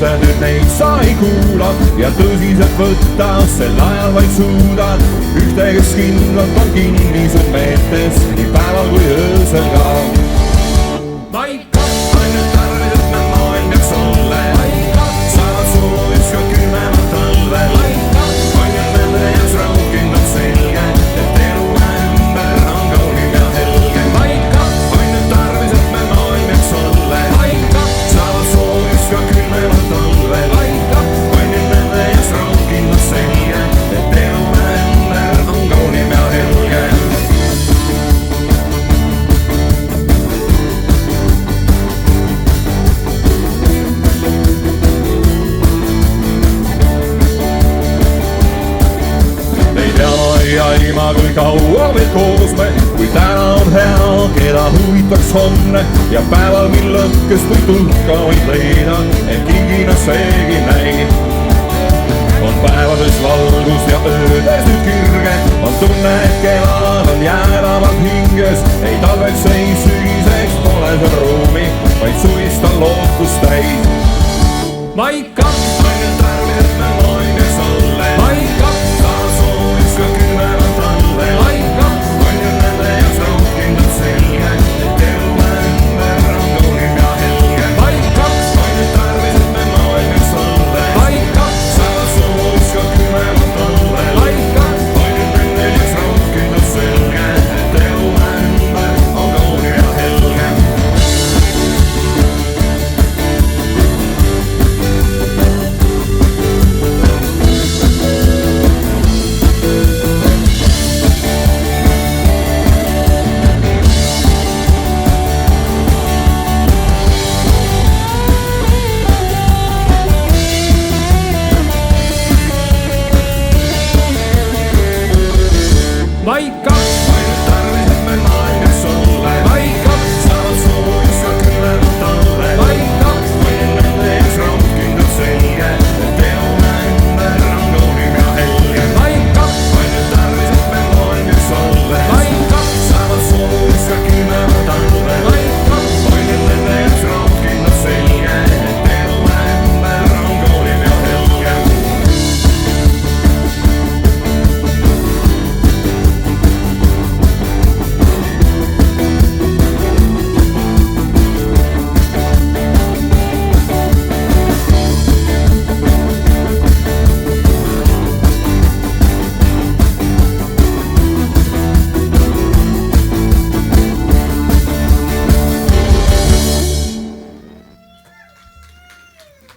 ütlen, et neid sa ei kuula ja tõsiselt võtta sel ajal vaid suudad. Ühte, kes kindlalt on kinni su meeltes nii päeval kui öösel ka. Ainult tarvis, et me maailm peaks sulle saavad sooviskad külmemat talvel. Ainult nende jaoks raukindlalt selge, et elu ümber on kaunim ja helge. Ainult tarvis, et me maailm peaks sulle saavad sooviskad külmemat talvel. Ainult nende jaoks raukindlalt selge, et elu ümber on kaunim ja helge. Aima kui kaua veel koos me, kui täna on hea, keda huvitaks homne ja päeval, mil lõkkest või tuhka võid leida, et kingina seegi näib. On päevades valgus ja öödes nüüd kirge, on tunne, et kevad on jäädavad hinges. Ei talveks, ei sügiseks pole seal ruumi, vaid suvist on lootust täis. Maika!